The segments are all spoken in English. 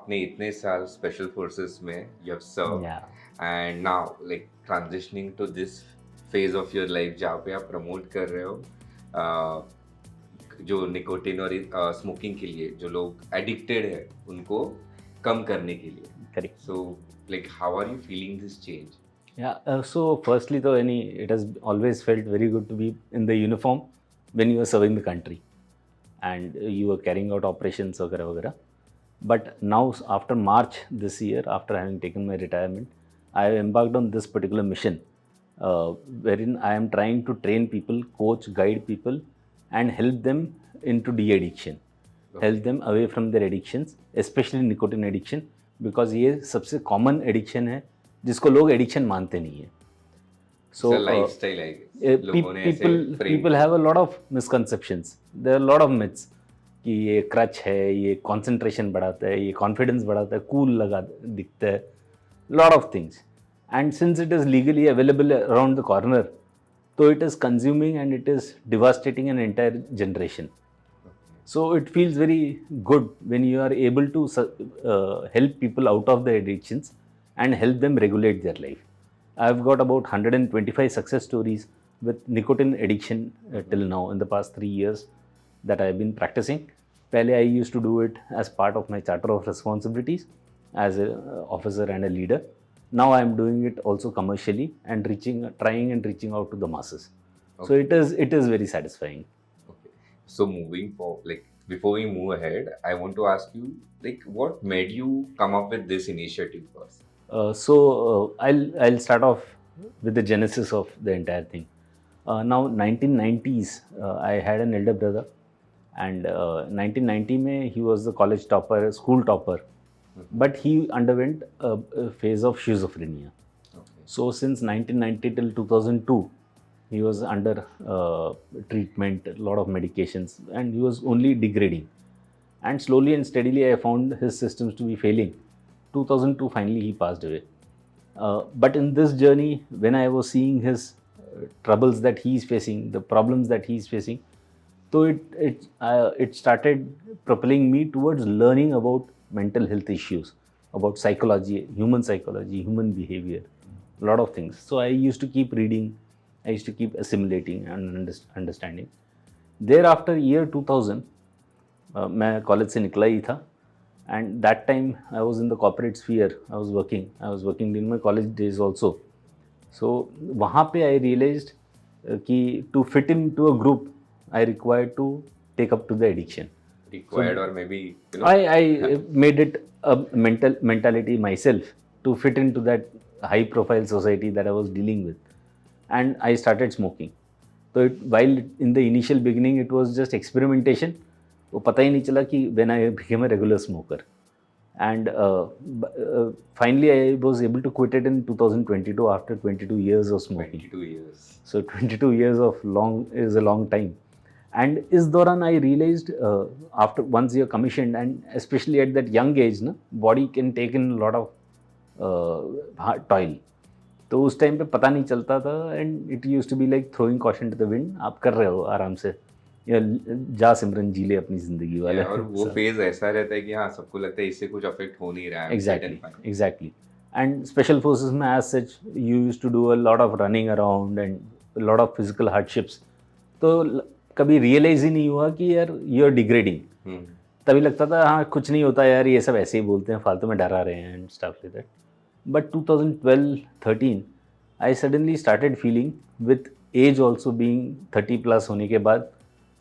आपने इतने साल स्पेशल फोर्सेस में you have serve Yeah. And now like transitioning to this phase of your life जहाँ पे आप प्रमोट कर रहे हो जो निकोटिन और स्मोकिंग के लिए जो लोग एडिक्टेड है उनको कम करने के लिए Correct. So like how are you feeling this change Yeah. So firstly, though, it has always felt very good to be in the uniform when you are serving the country and you are carrying out operations, वगैरह वगैरह. But now, after March this year, after having taken my retirement, I have embarked on this particular mission, wherein I am trying to train people, coach, guide people, and help them into de-addiction, help them away from their addictions, especially nicotine addiction, because ये सबसे common addiction है जिसको लोग addiction मानते नहीं है. So lifestyle I guess लोगों ने ऐसे frame people have a lot of misconceptions. There are a lot of myths कि ये क्रच है, ये concentration बढ़ाता है, ये confidence बढ़ाता है, cool लगा दिखता है, lot of things. And since it is legally available around the corner, so it is consuming and it is devastating an entire generation. So it feels very good when you are able to help people out of the addictions and help them regulate their life. I've got about 125 success stories with nicotine addiction till now in the past 3 years that I've been practicing. Pehle I used to do it as part of my charter of responsibilities as an officer and a leader. Now I am doing it also commercially and trying and reaching out to the masses. So it is very satisfying. Okay. So moving forward, like before we move ahead, I want to ask you, like, what made you come up with this initiative first? I'll start off with the genesis of the entire thing. Now 1990s, I had an elder brother, and 1990 में he was the college topper, school topper, but he underwent a phase of schizophrenia. Okay. So since 1990 till 2002, he was under treatment, a lot of medications, and he was only degrading. And slowly and steadily, I found his systems to be failing. 2002, finally, he passed away. But in this journey, when I was seeing his troubles that he's facing, the problems that he's facing, so it started propelling me towards learning about mental health issues, about psychology, human behavior, a lot of things. So I used to keep reading, I used to keep assimilating and understanding. Thereafter, year 2000, मैं college से निकला ही था, and that time I was in the corporate sphere. I was working in my college days also. So वहाँ पे I realized कि to fit into a group, I required to take up to the addiction. Required, or maybe I made it a mentality myself to fit into that high profile society that I was dealing with, and I started smoking. So while in the initial beginning it was just experimentation, वो पता ही नहीं चला कि when I became a regular smoker, and finally I was able to quit it in 2022 after 22 years of smoking. 22 years. So 22 years of is a long time. And इस दौरान I realized after once you're commissioned, and especially at that young age, ना body can take in a lot of toil. तो उस time पे पता नहीं चलता था, and it used to be like throwing caution to the wind. आप कर रहे हो आराम से, या जा सिमरन जी ले अपनी जिंदगी वाले. और वो फेज ऐसा रहता है कि हाँ सबको लगता है इससे कुछ अफेक्ट हो नहीं रहा है. Exactly. And special forces में as such you used to do a lot of running around and a lot of physical hardships. तो कभी रियलाइज ही नहीं हुआ कि यार यू आर डिग्रेडिंग. तभी लगता था हाँ कुछ नहीं होता यार, ये सब ऐसे ही बोलते हैं, फालतू में डरा रहे हैं and stuff like that. But 2012-13 I suddenly started feeling with age also being 30+ होने के बाद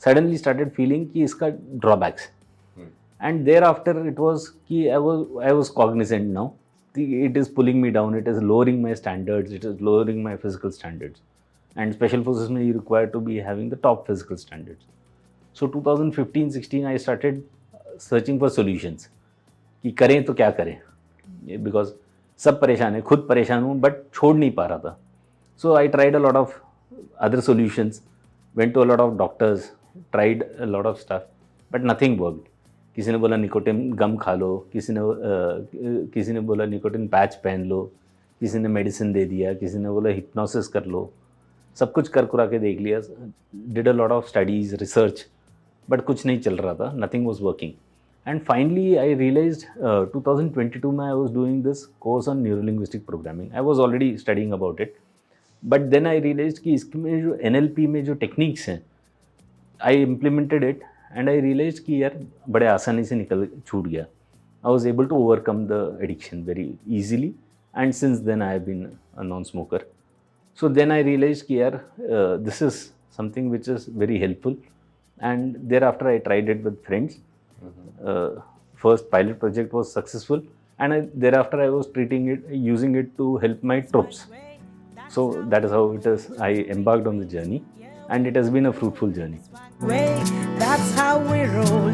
सडनली स्टार्टेड फीलिंग कि इसका drawbacks. And thereafter it was कि I was Cognizant now, it is pulling me down, it is lowering my standards, it is lowering my physical standards. And special forces में you require to be having the top physical standards. So 2015-16 I started searching for solutions कि करें तो क्या करें, because सब परेशान है, खुद परेशान हूँ बट छोड़ नहीं पा रहा था. So I tried a lot of other solutions, went to a lot of doctors, tried a lot of stuff, but nothing worked. किसी ने बोला निकोटिन गम खा लो, किसी ने बोला निकोटिन पैच पहन लो, किसी ने मेडिसिन दे दिया, किसी ने बोला हिप्नोसिस कर लो. सब कुछ कर कुरा के देख लिया, did a lot of studies, research, but कुछ नहीं चल रहा था, nothing was working. And finally, I realized 2022 mein I was doing this course on neurolinguistic programming. I was already studying about it. But then I realized कि इसमें जो NLP में जो techniques हैं, I implemented it and I realized कि यार बड़े आसानी से निकल छूट गया. I was able to overcome the addiction very easily, and since then I have been a non-smoker. So then I realized कि यार this is something which is very helpful, and thereafter I tried it with friends. First pilot project was successful, and thereafter I was using it to help my troops. So that is how it is. I embarked on the journey, and it has been a fruitful journey. That's how we roll.